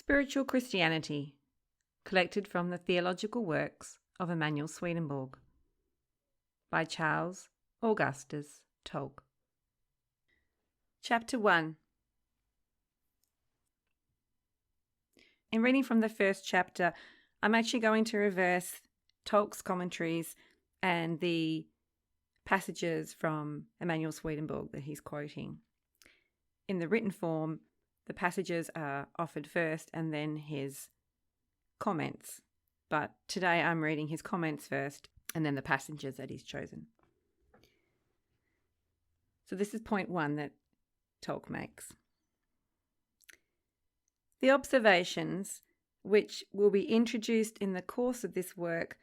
Spiritual Christianity, collected from the theological works of Emanuel Swedenborg, by Charles Augustus Tulk. Chapter 1. In reading from the first chapter, I'm actually going to reverse Tulk's commentaries and the passages from Emanuel Swedenborg that he's quoting. In the written form, the passages are offered first and then his comments. But today I'm reading his comments first and then the passages that he's chosen. So this is point 1 that Tulk makes. The observations, which will be introduced in the course of this work,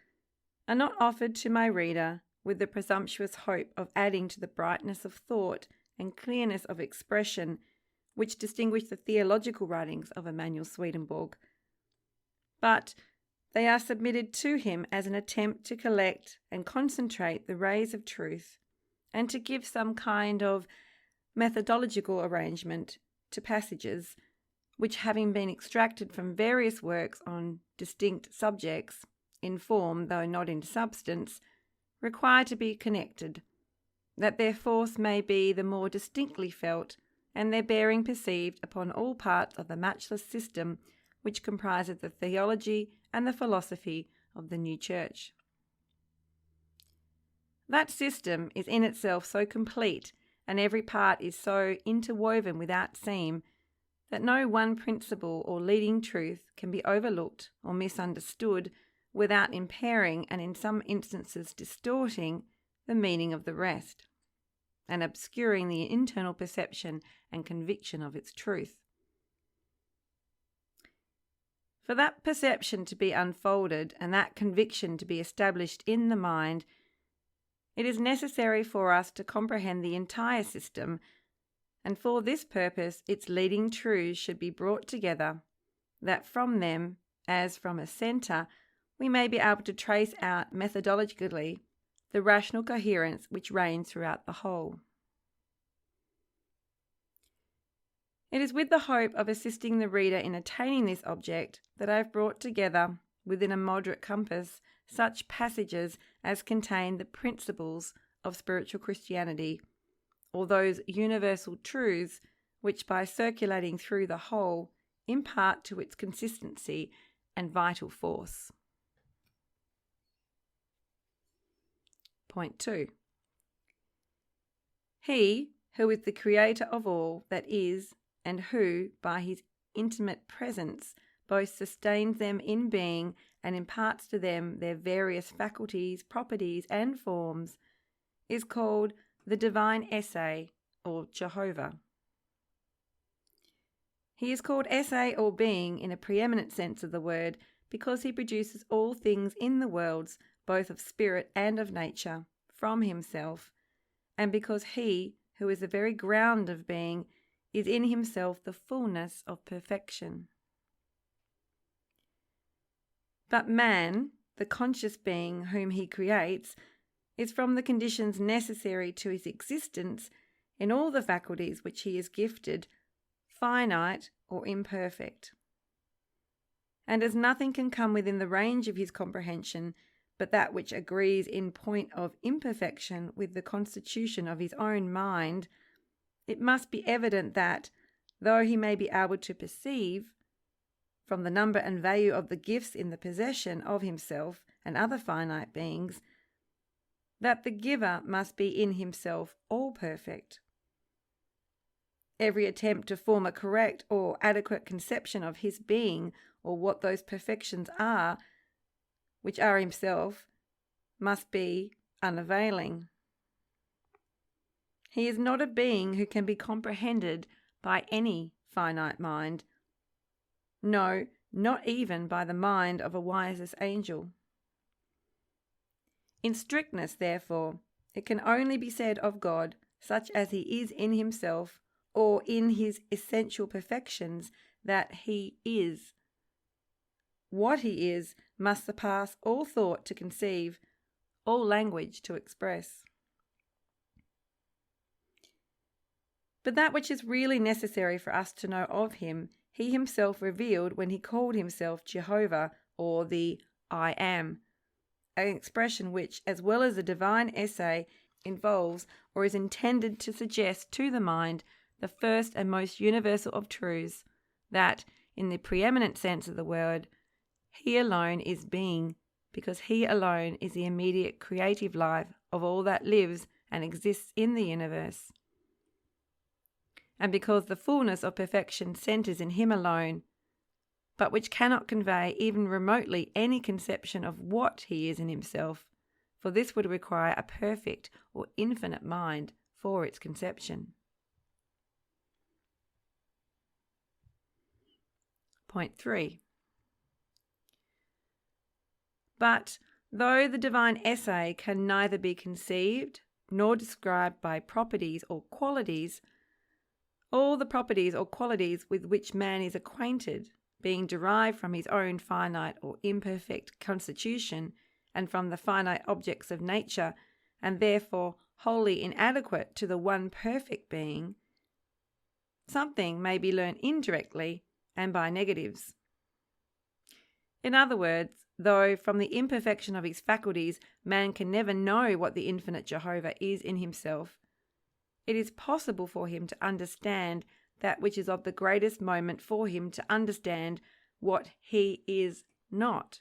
are not offered to my reader with the presumptuous hope of adding to the brightness of thought and clearness of expression which distinguish the theological writings of Emanuel Swedenborg, but they are submitted to him as an attempt to collect and concentrate the rays of truth and to give some kind of methodological arrangement to passages which, having been extracted from various works on distinct subjects, in form though not in substance, require to be connected, that their force may be the more distinctly felt and their bearing perceived upon all parts of the matchless system which comprises the theology and the philosophy of the new church. That system is in itself so complete, and every part is so interwoven without seam, that no one principle or leading truth can be overlooked or misunderstood without impairing and in some instances distorting the meaning of the rest, and obscuring the internal perception and conviction of its truth. For that perception to be unfolded and that conviction to be established in the mind, it is necessary for us to comprehend the entire system, and for this purpose its leading truths should be brought together, that from them, as from a centre, we may be able to trace out methodologically the rational coherence which reigns throughout the whole. It is with the hope of assisting the reader in attaining this object that I have brought together, within a moderate compass, such passages as contain the principles of spiritual Christianity, or those universal truths which, by circulating through the whole, impart to its consistency and vital force. Point 2. He who is the creator of all that is, and who, by his intimate presence, both sustains them in being and imparts to them their various faculties, properties, and forms, is called the divine essay, or Jehovah. He is called essay or being in a preeminent sense of the word because he produces all things in the worlds, both of spirit and of nature, from himself, and because he, who is the very ground of being, is in himself the fullness of perfection. But man, the conscious being whom he creates, is from the conditions necessary to his existence in all the faculties which he is gifted, finite or imperfect. And as nothing can come within the range of his comprehension but that which agrees in point of imperfection with the constitution of his own mind, it must be evident that, though he may be able to perceive, from the number and value of the gifts in the possession of himself and other finite beings, that the giver must be in himself all perfect. Every attempt to form a correct or adequate conception of his being, or what those perfections are, which are himself, must be unavailing. He is not a being who can be comprehended by any finite mind. No, not even by the mind of a wisest angel. In strictness, therefore, it can only be said of God, such as he is in himself, or in his essential perfections, that he is. What he is must surpass all thought to conceive, all language to express. But that which is really necessary for us to know of him, he himself revealed when he called himself Jehovah, or the I Am, an expression which, as well as the divine essay, involves or is intended to suggest to the mind the first and most universal of truths, that, in the preeminent sense of the word, he alone is being, because he alone is the immediate creative life of all that lives and exists in the universe. And because the fullness of perfection centres in him alone, but which cannot convey even remotely any conception of what he is in himself, for this would require a perfect or infinite mind for its conception. Point 3. But though the divine essay can neither be conceived nor described by properties or qualities, all the properties or qualities with which man is acquainted, being derived from his own finite or imperfect constitution and from the finite objects of nature, and therefore wholly inadequate to the one perfect being, something may be learnt indirectly and by negatives. In other words, though from the imperfection of his faculties man can never know what the infinite Jehovah is in himself, it is possible for him to understand that which is of the greatest moment for him to understand what he is not.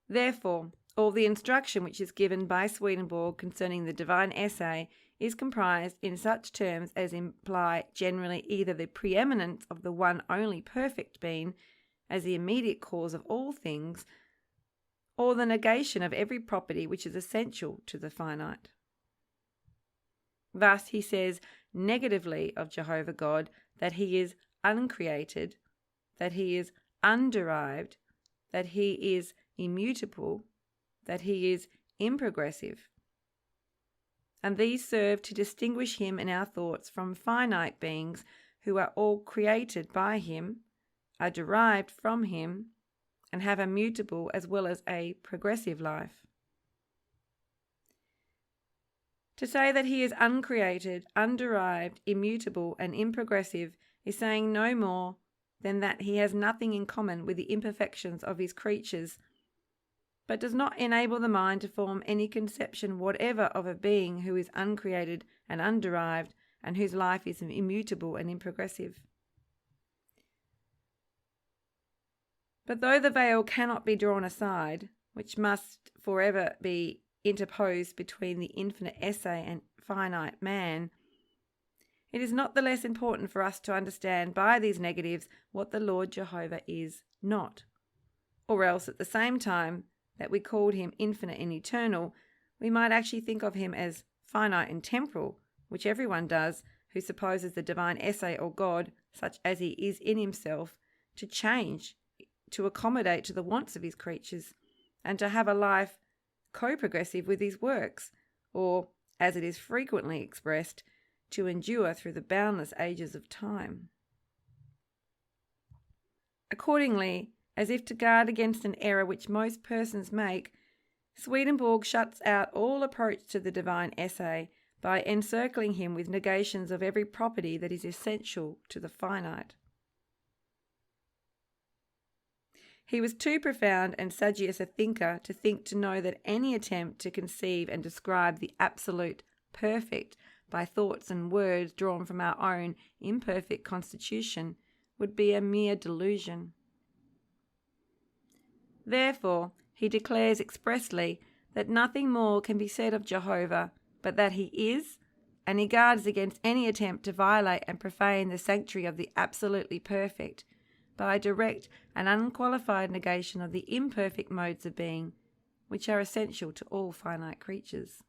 Therefore, all the instruction which is given by Swedenborg concerning the divine essay is comprised in such terms as imply generally either the preeminence of the one only perfect being as the immediate cause of all things, or the negation of every property which is essential to the finite. Thus he says negatively of Jehovah God that he is uncreated, that he is underived, that he is immutable, that he is improgressive. And these serve to distinguish him in our thoughts from finite beings who are all created by him, are derived from him, and have a mutable as well as a progressive life. To say that he is uncreated, underived, immutable, and improgressive is saying no more than that he has nothing in common with the imperfections of his creatures, but does not enable the mind to form any conception whatever of a being who is uncreated and underived, and whose life is immutable and improgressive. But though the veil cannot be drawn aside, which must forever be interposed between the infinite essay and finite man, it is not the less important for us to understand by these negatives what the Lord Jehovah is not, or else at the same time that we called him infinite and eternal, we might actually think of him as finite and temporal, which everyone does who supposes the divine essay or God, such as he is in himself, to change, to accommodate to the wants of his creatures, and to have a life co-progressive with his works, or, as it is frequently expressed, to endure through the boundless ages of time. Accordingly, as if to guard against an error which most persons make, Swedenborg shuts out all approach to the divine essay by encircling him with negations of every property that is essential to the finite. He was too profound and sagacious a thinker to think to know that any attempt to conceive and describe the absolute perfect by thoughts and words drawn from our own imperfect constitution would be a mere delusion. Therefore, he declares expressly that nothing more can be said of Jehovah but that he is, and he guards against any attempt to violate and profane the sanctuary of the absolutely perfect by a direct and unqualified negation of the imperfect modes of being which are essential to all finite creatures.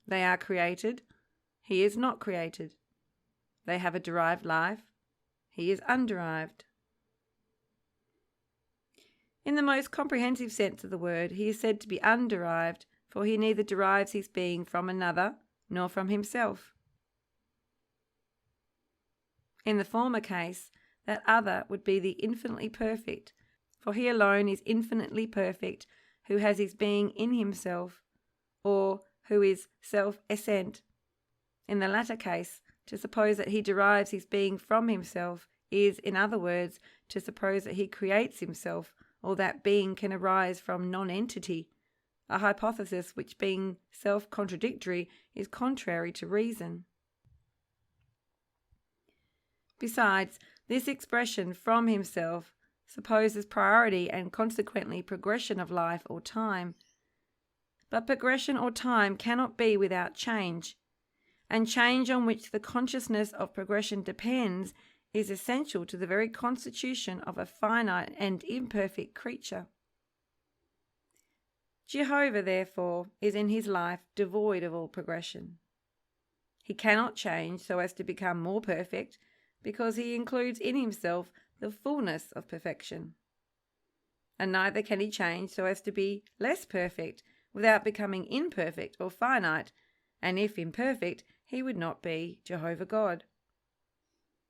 They are created, he is not created. They have a derived life, he is underived. In the most comprehensive sense of the word, he is said to be underived, for he neither derives his being from another nor from himself. In the former case, that other would be the infinitely perfect, for he alone is infinitely perfect, who has his being in himself, or who is self-essent, In the latter case, to suppose that he derives his being from himself is, in other words, to suppose that he creates himself, or that being can arise from non-entity, a hypothesis which, being self-contradictory, is contrary to reason. Besides, this expression from himself supposes priority and consequently progression of life or time. But progression or time cannot be without change, and change on which the consciousness of progression depends is essential to the very constitution of a finite and imperfect creature. Jehovah, therefore, is in his life devoid of all progression. He cannot change so as to become more perfect, because he includes in himself the fullness of perfection. And neither can he change so as to be less perfect without becoming imperfect or finite, and if imperfect, he would not be Jehovah God.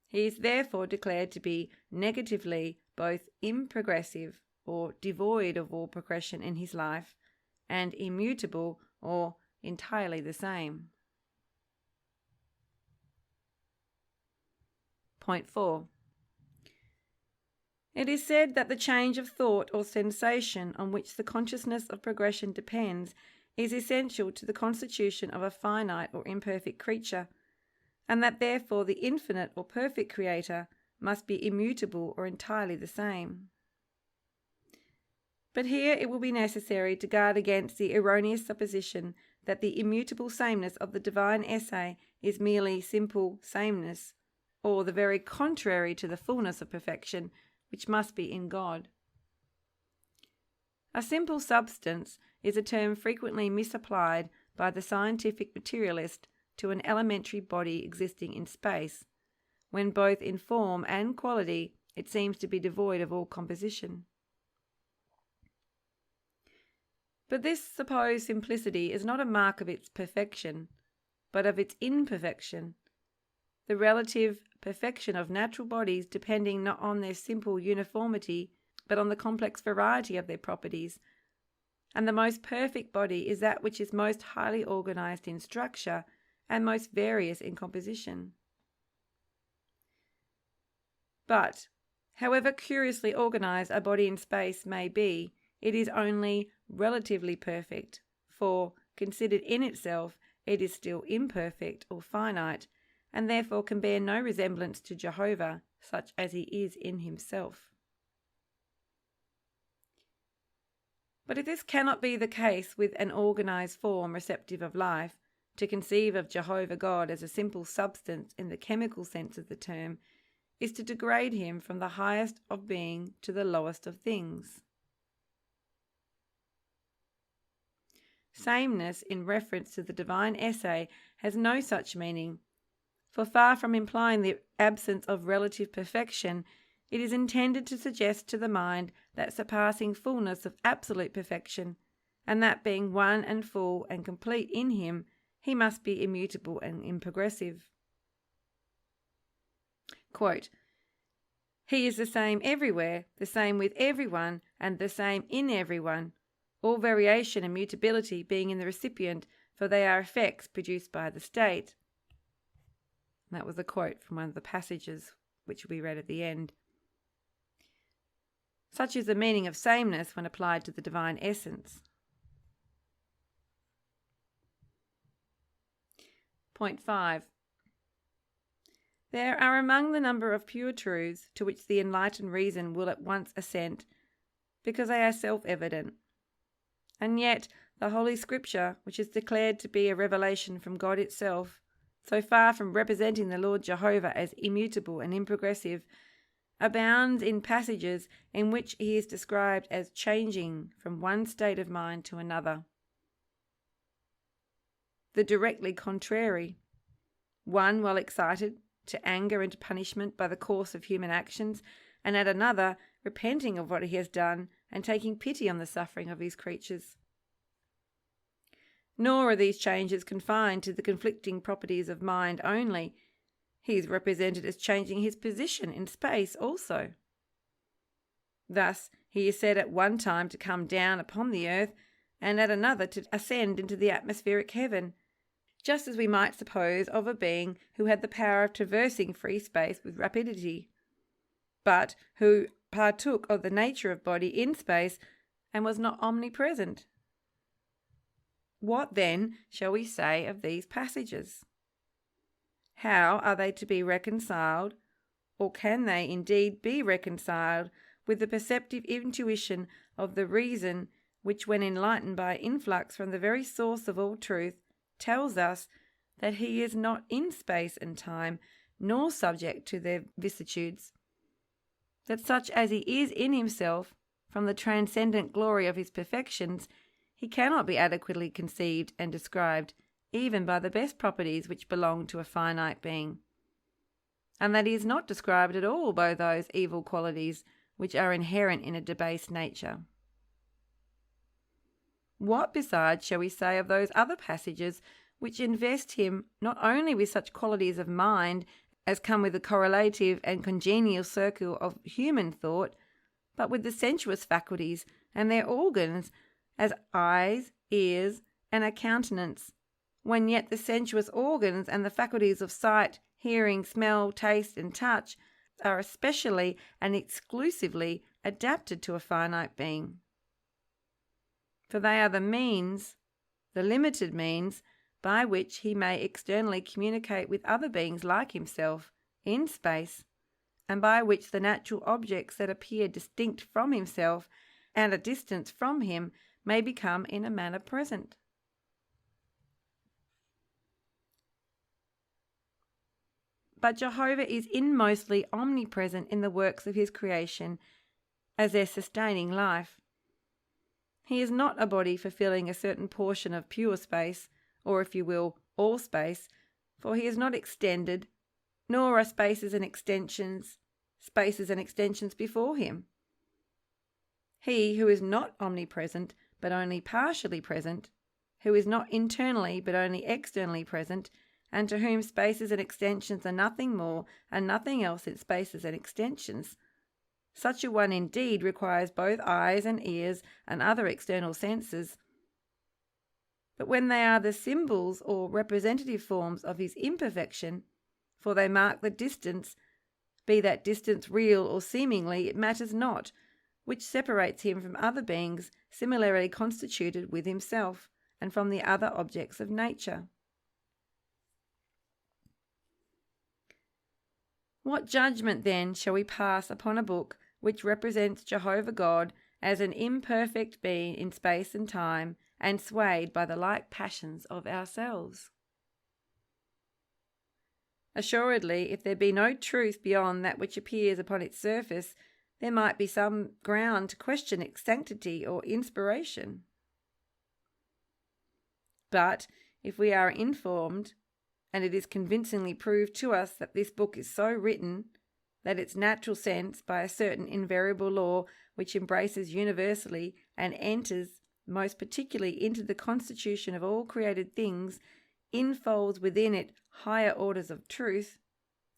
He is therefore declared to be negatively both improgressive or devoid of all progression in his life, and immutable or entirely the same. Point 4. It is said that the change of thought or sensation on which the consciousness of progression depends is essential to the constitution of a finite or imperfect creature, and that therefore the infinite or perfect creator must be immutable or entirely the same. But here it will be necessary to guard against the erroneous supposition that the immutable sameness of the divine essay is merely simple sameness, or the very contrary to the fullness of perfection, which must be in God. A simple substance is a term frequently misapplied by the scientific materialist to an elementary body existing in space, when both in form and quality it seems to be devoid of all composition. But this supposed simplicity is not a mark of its perfection, but of its imperfection, the relative perfection of natural bodies depending not on their simple uniformity, but on the complex variety of their properties. And the most perfect body is that which is most highly organized in structure and most various in composition. But, however curiously organized a body in space may be, it is only relatively perfect, for, considered in itself, it is still imperfect or finite, and therefore can bear no resemblance to Jehovah, such as he is in himself. But if this cannot be the case with an organized form receptive of life, to conceive of Jehovah God as a simple substance in the chemical sense of the term is to degrade him from the highest of being to the lowest of things. Sameness in reference to the divine essay has no such meaning, for far from implying the absence of relative perfection, it is intended to suggest to the mind that surpassing fullness of absolute perfection, and that being one and full and complete in him, he must be immutable and improgressive. Quote, "He is the same everywhere, the same with everyone, and the same in everyone, all variation and mutability being in the recipient, for they are effects produced by the state." That was a quote from one of the passages which will be read at the end. Such is the meaning of sameness when applied to the divine essence. Point 5. There are among the number of pure truths to which the enlightened reason will at once assent, because they are self-evident. And yet the Holy Scripture, which is declared to be a revelation from God itself, so far from representing the Lord Jehovah as immutable and improgressive, abounds in passages in which he is described as changing from one state of mind to another. The directly contrary, one while excited to anger and to punishment by the course of human actions, and at another repenting of what he has done and taking pity on the suffering of his creatures. Nor are these changes confined to the conflicting properties of mind only. He is represented as changing his position in space also. Thus, he is said at one time to come down upon the earth, and at another to ascend into the atmospheric heaven, just as we might suppose of a being who had the power of traversing free space with rapidity, but who partook of the nature of body in space and was not omnipresent. What then shall we say of these passages? How are they to be reconciled, or can they indeed be reconciled with the perceptive intuition of the reason which, when enlightened by influx from the very source of all truth, tells us that he is not in space and time, nor subject to their vicissitudes, that such as he is in himself, from the transcendent glory of his perfections, he cannot be adequately conceived and described, even by the best properties which belong to a finite being, and that he is not described at all by those evil qualities which are inherent in a debased nature. What besides shall we say of those other passages which invest him not only with such qualities of mind as come with the correlative and congenial circle of human thought, but with the sensuous faculties and their organs, as eyes, ears, and a countenance, when yet the sensuous organs and the faculties of sight, hearing, smell, taste, and touch are especially and exclusively adapted to a finite being? For they are the means, the limited means, by which he may externally communicate with other beings like himself in space, and by which the natural objects that appear distinct from himself and a distance from him may become in a manner present. But Jehovah is inmostly omnipresent in the works of his creation as their sustaining life. He is not a body fulfilling a certain portion of pure space, or, if you will, all space, for he is not extended, nor are spaces and extensions before him. He who is not omnipresent, but only partially present, who is not internally, but only externally present, and to whom spaces and extensions are nothing more and nothing else than spaces and extensions, such a one indeed requires both eyes and ears and other external senses. But when they are the symbols or representative forms of his imperfection, for they mark the distance, be that distance real or seemingly, it matters not, which separates him from other beings similarly constituted with himself, and from the other objects of nature. What judgment then shall we pass upon a book which represents Jehovah God as an imperfect being in space and time, and swayed by the like passions of ourselves? Assuredly, if there be no truth beyond that which appears upon its surface, there might be some ground to question its sanctity or inspiration. But if we are informed, and it is convincingly proved to us that this book is so written, that its natural sense, by a certain invariable law which embraces universally and enters most particularly into the constitution of all created things, infolds within it higher orders of truth,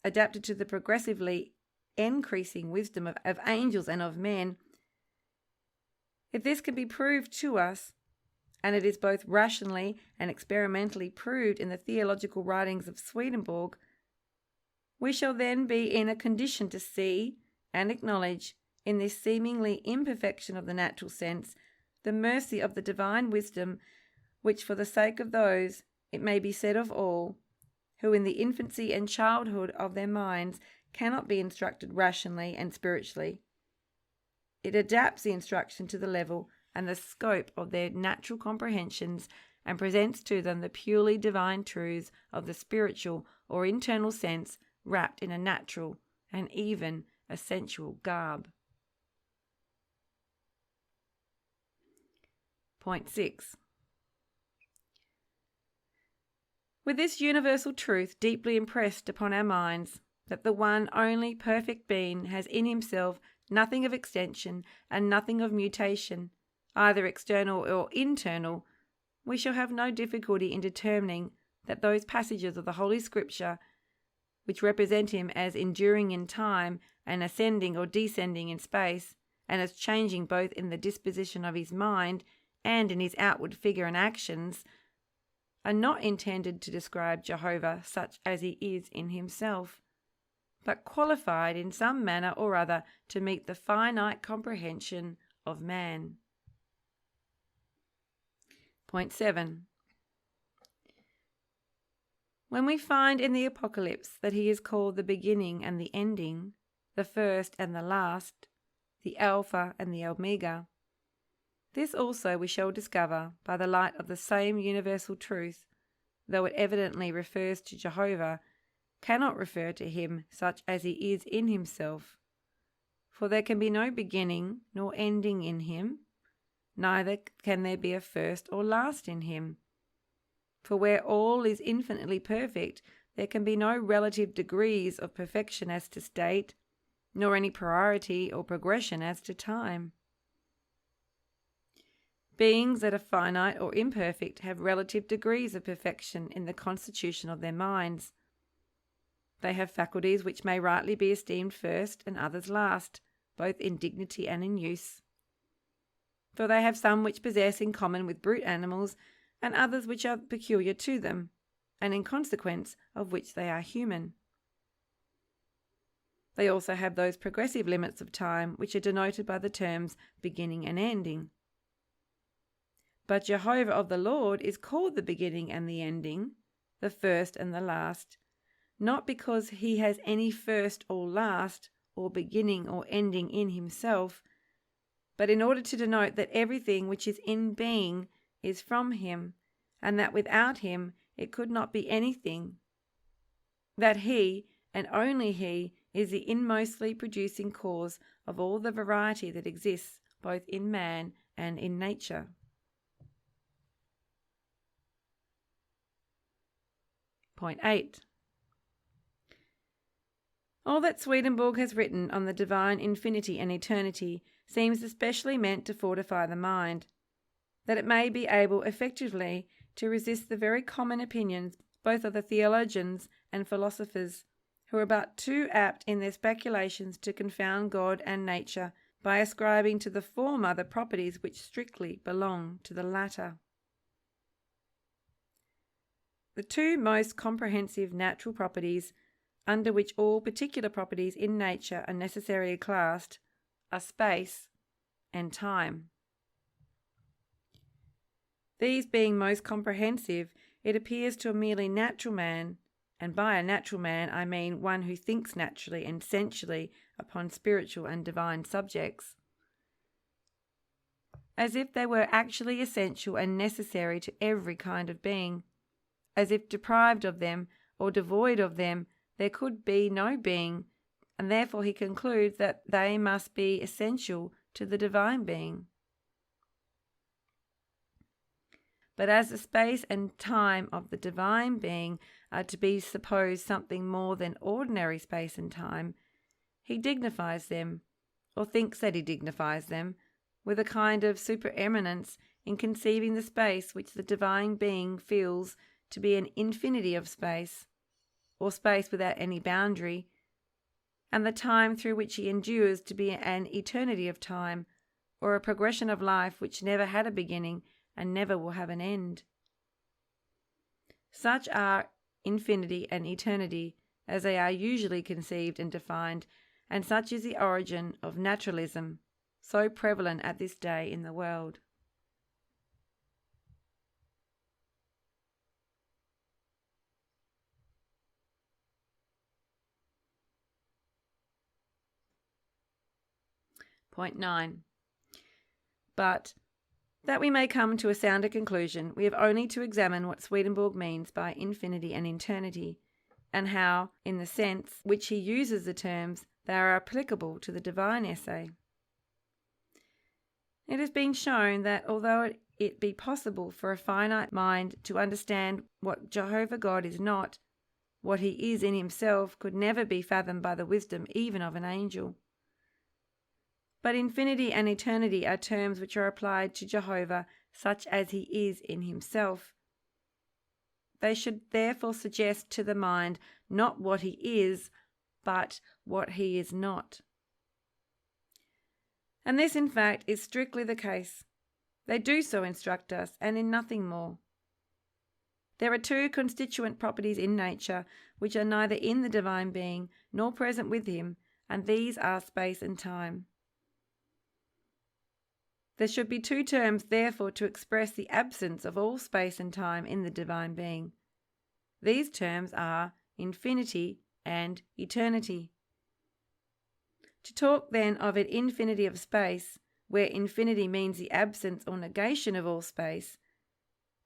adapted to the progressively increasing wisdom of angels and of men, if this can be proved to us, and it is both rationally and experimentally proved in the theological writings of Swedenborg, we shall then be in a condition to see and acknowledge in this seemingly imperfection of the natural sense the mercy of the divine wisdom, which, for the sake of those, it may be said of all, who in the infancy and childhood of their minds cannot be instructed rationally and spiritually, it adapts the instruction to the level and the scope of their natural comprehensions, and presents to them the purely divine truths of the spiritual or internal sense wrapped in a natural and even a sensual garb. Point 6. With this universal truth deeply impressed upon our minds, that the one only perfect being has in himself nothing of extension and nothing of mutation, either external or internal, we shall have no difficulty in determining that those passages of the Holy Scripture which represent him as enduring in time and ascending or descending in space, and as changing both in the disposition of his mind and in his outward figure and actions, are not intended to describe Jehovah such as he is in himself, but qualified in some manner or other to meet the finite comprehension of man. Point 7. When we find in the Apocalypse that he is called the beginning and the ending, the first and the last, the Alpha and the Omega, this also we shall discover by the light of the same universal truth, though it evidently refers to Jehovah, cannot refer to him such as he is in himself. For there can be no beginning nor ending in him, neither can there be a first or last in him. For where all is infinitely perfect, there can be no relative degrees of perfection as to state, nor any priority or progression as to time. Beings that are finite or imperfect have relative degrees of perfection in the constitution of their minds. They have faculties which may rightly be esteemed first and others last, both in dignity and in use. For they have some which possess in common with brute animals, and others which are peculiar to them, and in consequence of which they are human. They also have those progressive limits of time which are denoted by the terms beginning and ending. But Jehovah of the Lord is called the beginning and the ending, the first and the last, not because he has any first or last, or beginning or ending in himself, but in order to denote that everything which is in being is from him, and that without him it could not be anything, that he, and only he, is the inmostly producing cause of all the variety that exists both in man and in nature. Point 8. All that Swedenborg has written on the divine infinity and eternity seems especially meant to fortify the mind, that it may be able effectively to resist the very common opinions both of the theologians and philosophers, who are but too apt in their speculations to confound God and nature by ascribing to the former the properties which strictly belong to the latter. The two most comprehensive natural properties, under which all particular properties in nature are necessarily classed, are space and time. These being most comprehensive, it appears to a merely natural man, and by a natural man I mean one who thinks naturally and sensually upon spiritual and divine subjects, as if they were actually essential and necessary to every kind of being, as if deprived of them or devoid of them there could be no being, and therefore he concludes that they must be essential to the divine being. But as the space and time of the divine being are to be supposed something more than ordinary space and time, he dignifies them, or thinks that he dignifies them, with a kind of supereminence in conceiving the space which the divine being feels to be an infinity of space, or space without any boundary, and the time through which he endures to be an eternity of time, or a progression of life which never had a beginning and never will have an end. Such are infinity and eternity as they are usually conceived and defined, and such is the origin of naturalism, so prevalent at this day in the world. Point 9. But, that we may come to a sounder conclusion, we have only to examine what Swedenborg means by infinity and eternity, and how, in the sense which he uses the terms, they are applicable to the divine essay. It has been shown that although it be possible for a finite mind to understand what Jehovah God is not, what he is in himself could never be fathomed by the wisdom even of an angel. But infinity and eternity are terms which are applied to Jehovah such as he is in himself. They should therefore suggest to the mind not what he is, but what he is not. And this, in fact, is strictly the case. They do so instruct us, and in nothing more. There are two constituent properties in nature which are neither in the divine being nor present with him, and these are space and time. There should be two terms, therefore, to express the absence of all space and time in the divine being. These terms are infinity and eternity. To talk then of an infinity of space, where infinity means the absence or negation of all space,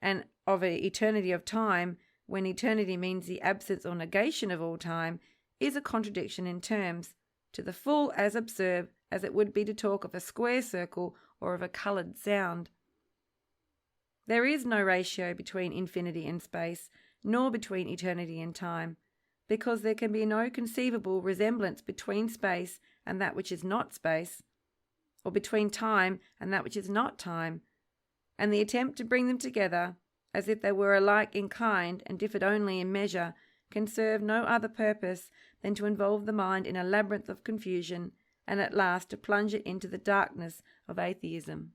and of an eternity of time, when eternity means the absence or negation of all time, is a contradiction in terms, to the full as absurd as it would be to talk of a square circle or of a coloured sound. There is no ratio between infinity and space, nor between eternity and time, because there can be no conceivable resemblance between space and that which is not space, or between time and that which is not time, and the attempt to bring them together, as if they were alike in kind and differed only in measure, can serve no other purpose than to involve the mind in a labyrinth of confusion, and at last to plunge it into the darkness of atheism.